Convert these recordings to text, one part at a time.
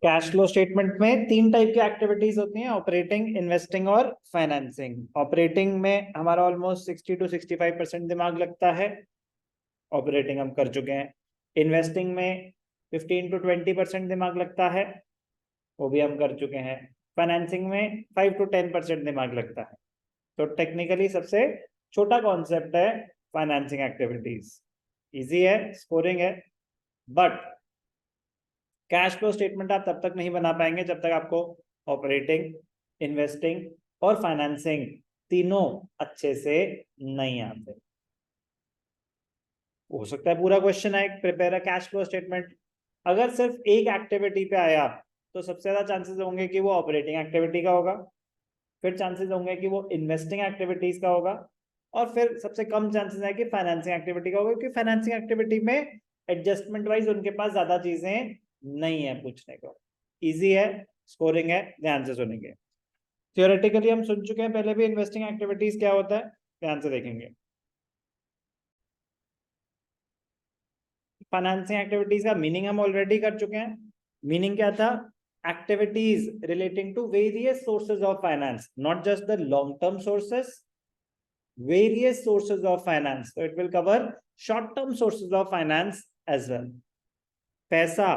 Cash flow statement में तीन type की एक्टिविटीज होती हैं, ऑपरेटिंग, इन्वेस्टिंग और फाइनेंसिंग। ऑपरेटिंग में हमारा ऑलमोस्ट 60 to 65% दिमाग लगता है, ऑपरेटिंग हम कर चुके हैं। इन्वेस्टिंग में 15 to 20% दिमाग लगता है, वो भी हम कर चुके हैं। फाइनेंसिंग में 5 to 10% दिमाग लगता है। तो टेक्निकली सबसे छोटा कॉन्सेप्ट है फाइनेंसिंग एक्टिविटीज, इजी है, स्कोरिंग है। बट कैश फ्लो स्टेटमेंट आप तब तक नहीं बना पाएंगे जब तक आपको ऑपरेटिंग, इन्वेस्टिंग और फाइनेंसिंग तीनों अच्छे से नहीं आते। हो सकता है पूरा क्वेश्चन है prepare a cash flow statement, अगर सिर्फ एक एक्टिविटी पे आया तो सबसे ज्यादा चांसेस होंगे कि वो ऑपरेटिंग एक्टिविटी का होगा, फिर चांसेस होंगे कि वो इन्वेस्टिंग एक्टिविटीज का होगा, और फिर सबसे कम चांसेस है कि फाइनेंसिंग एक्टिविटी का होगा, क्योंकि फाइनेंसिंग एक्टिविटी में एडजस्टमेंट वाइज उनके पास ज्यादा चीजें नहीं है पूछने को। इजी है, स्कोरिंग है, ध्यान से सुनेंगे। थियोरेटिकली हम सुन चुके हैं पहले भी इन्वेस्टिंग एक्टिविटीज क्या होता है, ध्यान से देखेंगे। फाइनेंसिंग एक्टिविटीज का मीनिंग हम ऑलरेडी कर चुके हैं। मीनिंग क्या था? Activities relating to various sources of finance, not just the long term sources, various sources of finance. So it will cover short term sources of finance as well. पैसा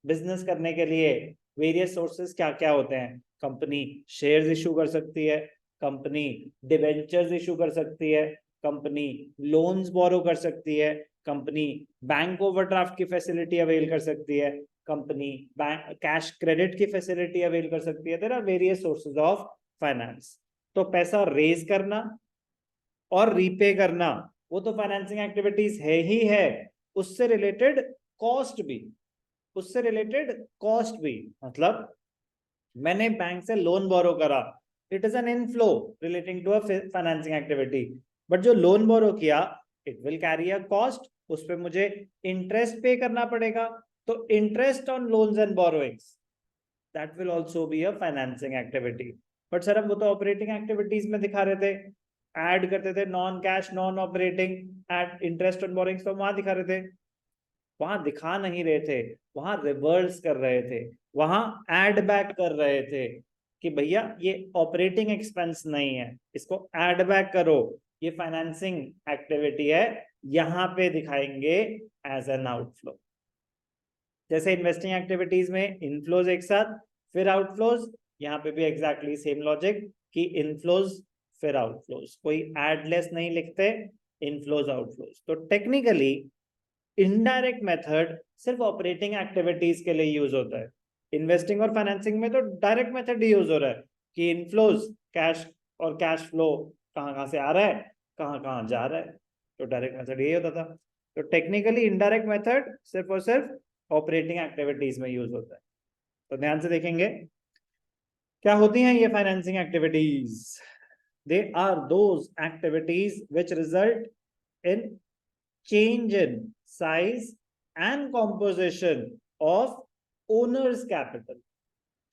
business करने के लिए various sources क्या क्या होते हैं? Company shares issue कर सकती है, कंपनी डिबेंचर्स इशू कर सकती है, कंपनी लोन्स बोरो कर सकती है, कंपनी बैंक ओवरड्राफ्ट की फैसिलिटी अवेल कर सकती है, कंपनी बैंक कैश क्रेडिट की फैसिलिटी अवेल कर सकती है। There are various sources of finance. तो पैसा रेज करना और रीपे करना वो तो फाइनेंसिंग एक्टिविटीज है ही है, उससे रिलेटेड कॉस्ट भी, उससे रिलेटेड कॉस्ट भी। मतलब मैंने बैंक से लोन बोरो करा, it is an inflow relating to a financing activity, but जो लोन बोरो किया it will carry a cost, उस पर मुझे इंटरेस्ट पे करना पड़ेगा। तो interest on loans and borrowings, that will also be a financing activity. But sir हम वो तो ऑपरेटिंग एक्टिविटीज में दिखा रहे थे, ऐड करते थे non cash non operating eight interest on borings, तो वहां दिखा रहे थे, वहां दिखा नहीं रहे थे, वहां रिवर्स कर रहे थे, वहां ऐड बैक कर रहे थे कि भैया ये ऑपरेटिंग एक्सपेंस नहीं है, इसको ऐड बैक करो, ये फाइनेंसिंग एक्टिविटी है, यहां पे दिखाएंगे एज एन आउटफ्लो। जैसे इन्वेस्टिंग एक्टिविटीज में इनफ्लोज एक साथ फिर आउटफ्लोज, यहाँ पे भी एग्जैक्टली सेम लॉजिक कि इनफ्लोज फिर आउटफ्लोज, कोई एडलेस नहीं लिखते, इनफ्लोज आउटफ्लोज। तो टेक्निकली इनडायरेक्ट मेथड सिर्फ ऑपरेटिंग एक्टिविटीज के लिए यूज होता है। इन्वेस्टिंग और फाइनेंसिंग में तो डायरेक्ट मेथड ही यूज हो रहा है कि इनफ्लोज कैश और कैश फ्लो कहाँ कहाँ से आ रहा है, कहाँ कहाँ जा रहा है, तो डायरेक्ट मेथड यही होता था। तो टेक्निकली इनडायरेक्ट मेथड सिर्फ और सिर्फ ऑपरेटिंग एक्टिविटीज में यूज होता है। तो ध्यान से देखेंगे क्या होती हैं ये financing activities. They are those activities which result in change in size and composition of owner's capital.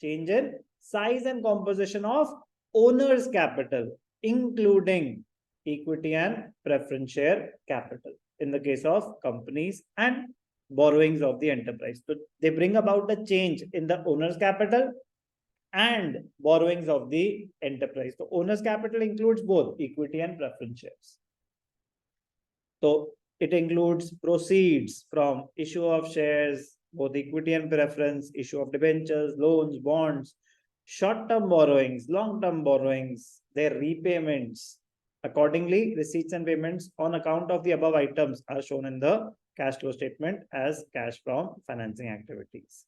Change in size and composition of owner's capital, including equity and preference share capital in the case of companies and borrowings of the enterprise. So they bring about a change in the owner's capital and borrowings of the enterprise. So owner's capital includes both equity and preference shares. So it includes proceeds from issue of shares, both equity and preference, issue of debentures, loans, bonds, short-term borrowings, long-term borrowings, their repayments. Accordingly, receipts and payments on account of the above items are shown in the cash flow statement as cash from financing activities.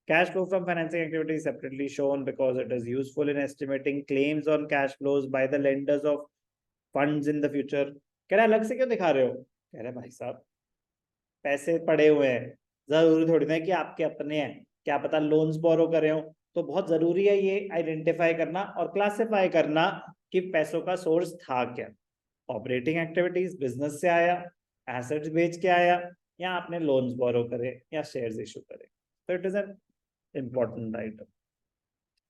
Cash flow from financing activities is separately shown because it is useful in estimating claims on cash flows by the lenders of funds in the future. कह रहा अलग से क्यों दिखा रहे हो? कह रहे भाई साहब पैसे पड़े हुए हैं, जरूरी थोड़ी ना कि आपके अपने हैं, क्या पता लोन्स बोरो कर रहे हो, तो बहुत जरूरी है ये आइडेंटिफाई करना और क्लासिफाई करना कि पैसों का सोर्स था क्या। ऑपरेटिंग एक्टिविटीज बिजनेस से आया, एसेट्स बेच के आया, या आपने लोन्स बोरो करे या शेयर्स इशू करे, तो it is an important item.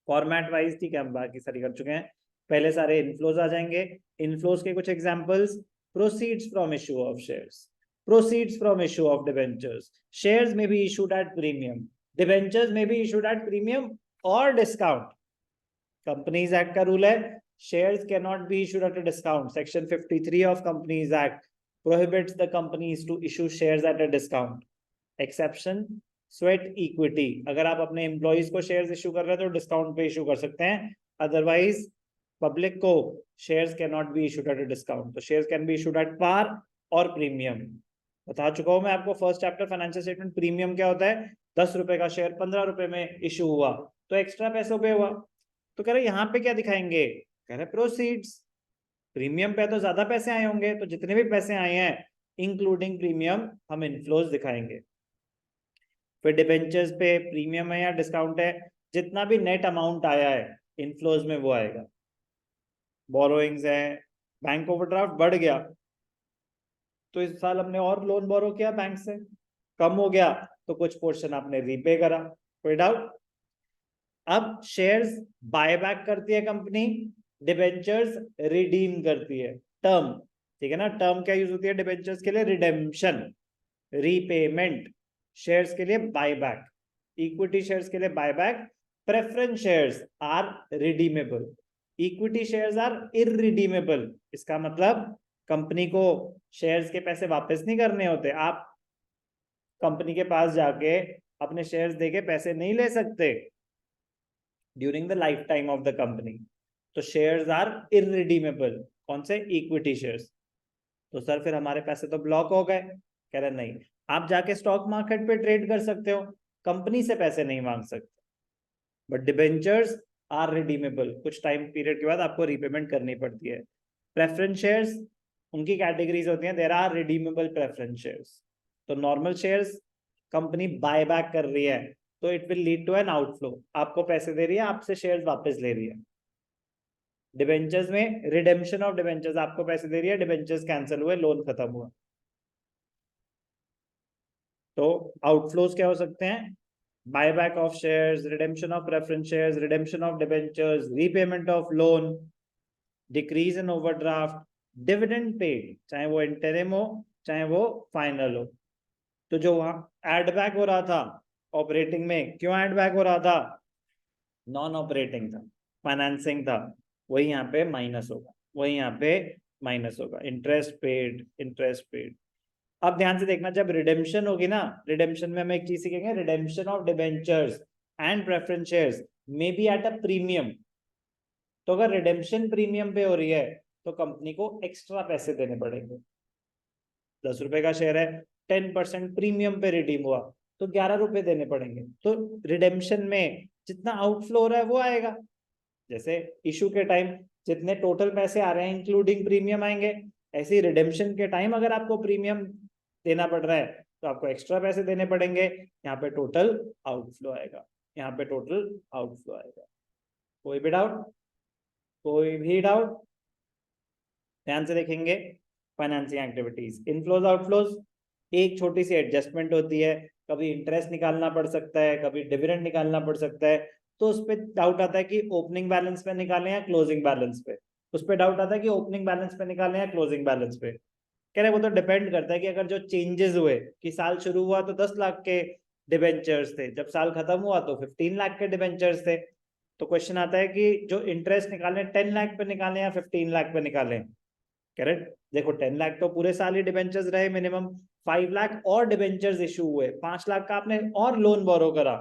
Format wise ठीक है हम बाकी सारी कर चुके हैं। पहले सारे इनफ्लोज आ जाएंगे। इनफ्लोज के कुछ examples, proceeds from issue of shares, proceeds from issue of debentures, shares may be issued at premium, debentures में बी इशूड एट प्रीमियम और डिस्काउंट। कंपनीज एक्ट का रूल है, shares can not be issued at a discount. Section 53 of companies act prohibits the companies to issue shares at a discount. Exception, sweat equity. अगर आप अपने employees को shares issue कर रहे हैं तो डिस्काउंट पे इशू कर सकते हैं, अदरवाइज पब्लिक को shares can not be issued at a discount. तो shares can be issued at par और प्रीमियम। बता चुका हूं मैं आपको first chapter financial statement. Premium क्या होता है, 10 रुपए का शेयर 15 रुपए में इशू हुआ तो एक्स्ट्रा पैसों पे हुआ। तो कह रहे यहाँ पे क्या दिखाएंगे, कह रहे प्रोसीड्स। प्रीमियम पे तो ज्यादा पैसे आए होंगे, तो जितने भी पैसे आए हैं इंक्लूडिंग प्रीमियम हम इनफ्लोज दिखाएंगे। फिर डिबेंचर्स पे प्रीमियम है या डिस्काउंट है, जितना भी नेट अमाउंट आया है इनफ्लोज में वो आएगा। बोरोइंग्स है, बैंक ओवरड्राफ्ट बढ़ गया तो इस साल हमने और लोन बोरो किया बैंक से, कम हो गया तो कुछ पोर्शन आपने रीपे करा, कोई डाउट। अब शेयर्स बायबैक करती है कंपनी, डिबेंचर्स रिडीम करती है। टर्म, ठीक है ना, टर्म क्या यूज होती है डिबेंचर्स के लिए, रिडेम्पशन, रीपेमेंट। शेयर्स के लिए बायबैक, इक्विटी शेयर्स के लिए buyback. Preference shares are redeemable, equity shares are irredeemable. इसका मतलब कंपनी को शेयर्स के पैसे वापस नहीं करने होते, आप कंपनी के पास जाके अपने शेयर्स देके पैसे नहीं ले सकते during the life time of the company. तो शेयर्स आर इररिडीमेबल, कौन से, इक्विटी शेयर्स। तो सर फिर हमारे पैसे तो ब्लॉक हो गए, कह रहे नहीं, आप जाके स्टॉक मार्केट पे ट्रेड कर सकते हो, कंपनी से पैसे नहीं मांग सकते। बट डिबेंचर्स आर रिडीमेबल, कुछ टाइम पीरियड के बाद आपको रीपेमेंट करनी पड़ती है। प्रेफरेंस शेयर्स, उनकी कैटेगरीज होती हैं, there are redeemable preference shares. तो normal shares company buy back कर रही है तो it will lead to an outflow, आपको पैसे दे रही है, आपसे शेयर्स वापस ले रही है। डिबेंचर्स में रिडेम्पशन ऑफ डिबेंचर्स, आपको पैसे दे रही है, डिबेंचर्स कैंसिल हुए, लोन खत्म हुआ। तो आउटफ्लोज क्या हो सकते हैं, buyback of shares, redemption of preference shares, redemption of debentures, repayment of loan, decrease in overdraft, dividend paid, चाहे वो इंटरिम हो चाहे वो फाइनल हो। तो जो वहां एड बैक हो रहा था ऑपरेटिंग में, क्यों एड बैक हो रहा था, नॉन ऑपरेटिंग था, फाइनेंसिंग था, वही यहाँ पे माइनस होगा, वही यहाँ पे माइनस होगा। Interest paid, interest paid. अब ध्यान से देखना, जब रिडेम्पशन होगी ना, रिडेम्पशन में हम एक चीज सीखेंगे, redemption of debentures and preference shares may be at a premium. तो अगर रिडेम्पशन प्रीमियम पे हो रही है तो कंपनी को एक्स्ट्रा पैसे देने पड़ेंगे। 10 रुपए का शेयर है, 10% प्रीमियम पे रिडीम हुआ तो 11 रुपए देने पड़ेंगे। तो रिडेम्पशन में जितना आउटफ्लो हो रहा है वो आएगा। जैसे इशू के टाइम जितने टोटल पैसे आ रहे हैं इंक्लूडिंग प्रीमियम आएंगे, ऐसे ही रिडेम्पशन के टाइम अगर आपको प्रीमियम देना पड़ रहा है तो आपको एक्स्ट्रा पैसे देने पड़ेंगे, यहाँ पे टोटल आउटफ्लो आएगा, यहाँ पे टोटल आउटफ्लो आएगा। कोई भी डाउट, कोई भी डाउट, ध्यान से देखेंगे। फाइनेंसिंग एक्टिविटीज, इनफ्लोज आउटफ्लोज, एक छोटी सी एडजस्टमेंट होती है, कभी इंटरेस्ट निकालना पड़ सकता है, कभी डिविडेंड निकालना पड़ सकता है, तो उस पर डाउट आता है कि ओपनिंग बैलेंस पे निकालें या क्लोजिंग बैलेंस पे। उस पर डाउट आता है कि ओपनिंग बैलेंस पे निकालें या क्लोजिंग बैलेंस पे। कह रहे वो तो डिपेंड करता है कि अगर जो चेंजेस हुए कि साल शुरू हुआ तो 10 लाख के डिबेंचर्स थे, जब साल खत्म हुआ तो 15 लाख के डिबेंचर्स थे। तो क्वेश्चन आता है कि जो इंटरेस्ट निकालें 10 लाख पे निकालें या 15 लाख पे निकालें। करेक्ट, देखो 10 लाख तो पूरे साल ही डिबेंचर्स रहे मिनिमम, 5 लाख और डिबेंचर्स इशू हुए, 5 लाख का आपने और लोन बोरो करा,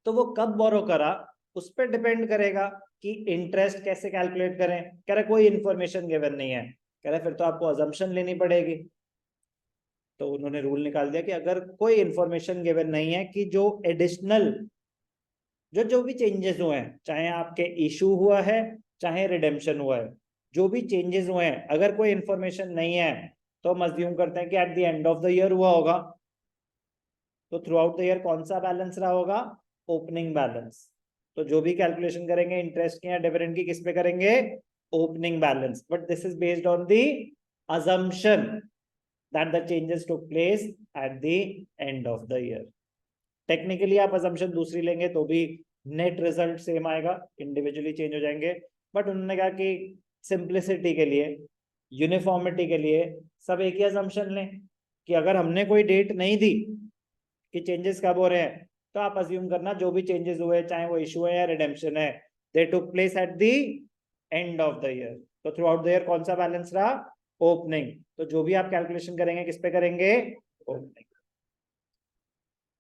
तो वो कब बोरो करा उस पर डिपेंड करेगा कि इंटरेस्ट कैसे कैलकुलेट करें। कह रहे कोई इंफॉर्मेशन गिवन नहीं है, कह रहे फिर तो आपको अजम्पशन लेनी पड़ेगी। तो उन्होंने रूल निकाल दिया कि अगर कोई इंफॉर्मेशन गिवन नहीं है कि जो एडिशनल जो भी चेंजेस हुए हैं, चाहे आपके इशू हुआ है चाहे रिडेम्पशन हुआ है, जो भी चेंजेस हुए हैं अगर कोई इंफॉर्मेशन नहीं है तो हम अज्यूम करते हैं कि eight the end of the year हुआ होगा। तो थ्रू आउट द ईयर कौन सा बैलेंस रहा होगा, ओपनिंग बैलेंस। तो जो भी कैलकुलेशन करेंगे इंटरेस्ट की या डिविडेंड की, किस पे करेंगे, opening balance. But this is based on the assumption that the changes took place at the end of the year. Technically आप assumption दूसरी लेंगे तो भी नेट रिजल्ट सेम आएगा, इंडिविजुअली चेंज हो जाएंगे। बट उन्होंने कहा कि सिंप्लिसिटी के लिए, यूनिफॉर्मिटी के लिए सब एक ही assumption लें कि अगर हमने कोई डेट नहीं दी कि चेंजेस कब हो रहे हैं, तो आप अज्यूम करना जो भी चेंजेस हुए चाहे वो इशू है या रिडेम्पशन है, they took place at the end of the year. तो थ्रू आउट द ईयर कौन सा बैलेंस रहा, ओपनिंग। तो जो भी आप कैलकुलेशन करेंगे किस पे करेंगे, ओपनिंग।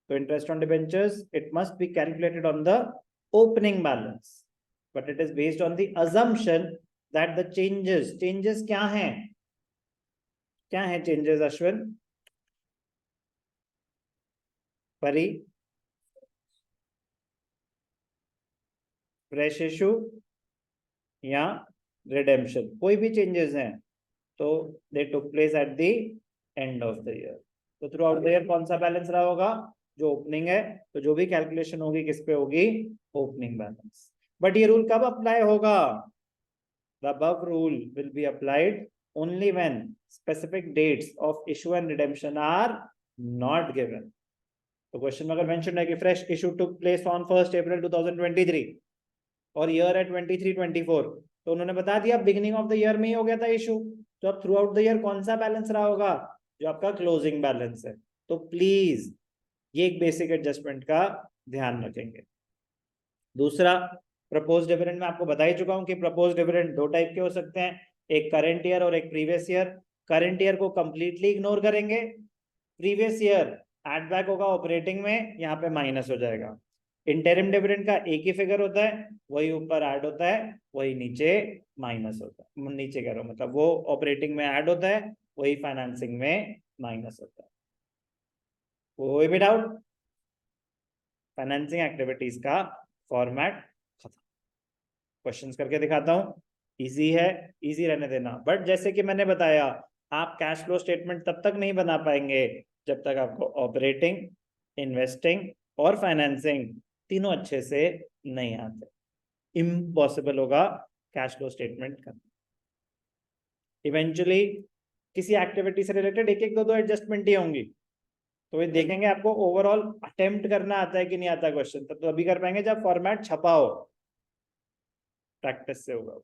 तो interest on debentures it must be calculated on the opening balance, but it is based on the assumption that the changes क्या हैं, क्या है चेंजेस अश्विन, परी, फ्रेश इशू या रिडेम्पशन, कोई भी चेंजेस हैं तो they took place at the end of the year. तो थ्रू आउट द ईयर कौन सा बैलेंस रहा होगा, जो ओपनिंग है, तो जो भी कैलकुलेशन होगी किस पे होगी, ओपनिंग बैलेंस। बट ये रूल कब अप्लाई होगा, the above rule will be applied only when specific dates of issue and redemption are not given। तो क्वेश्चन में अगर मेंशन है कि fresh issue took place on 1 अप्रैल 2023 और ईयर है 23-24, तो उन्होंने बता दिया बिगिनिंग ऑफ द ईयर में ही हो गया था इशू, तो अब थ्रू आउट द ईयर कौन सा बैलेंस रहा होगा, जो आपका क्लोजिंग बैलेंस है। तो प्लीज ये एक बेसिक एडजस्टमेंट का ध्यान रखेंगे। दूसरा, प्रपोज डिविडेंड में आपको बता ही चुका हूं कि प्रपोज डिविडेंड दो टाइप के हो सकते हैं, एक करंट ईयर और एक प्रीवियस ईयर। करंट ईयर को कंप्लीटली इग्नोर करेंगे, प्रीवियस ईयर एड बैक होगा ऑपरेटिंग में, यहाँ पे माइनस हो जाएगा। इंटरिम डिविडेंड का एक ही फिगर होता है, वही ऊपर ऐड होता है, वही नीचे माइनस होता है, नीचे कह रहा हूं मतलब वो ऑपरेटिंग में ऐड होता है, वही फाइनेंसिंग में माइनस होता है। कोई भी डाउट, फाइनेंसिंग एक्टिविटीज का फॉर्मेट खत्म। क्वेश्चंस करके दिखाता हूं, इजी है, इजी रहने देना। बट जैसे कि मैंने बताया, आप कैश फ्लो स्टेटमेंट तब तक नहीं बना पाएंगे जब तक आपको ऑपरेटिंग, इन्वेस्टिंग और फाइनेंसिंग तीनों अच्छे से नहीं आते। इम्पॉसिबल होगा कैश फ्लो स्टेटमेंट करना। इवेंचुअली किसी एक्टिविटी से रिलेटेड एक एक दो एडजस्टमेंट ही होंगी, तो ये देखेंगे आपको ओवरऑल अटेम्प्ट करना आता है कि नहीं आता क्वेश्चन, तो अभी कर पाएंगे जब फॉर्मेट छपा हो, प्रैक्टिस से होगा।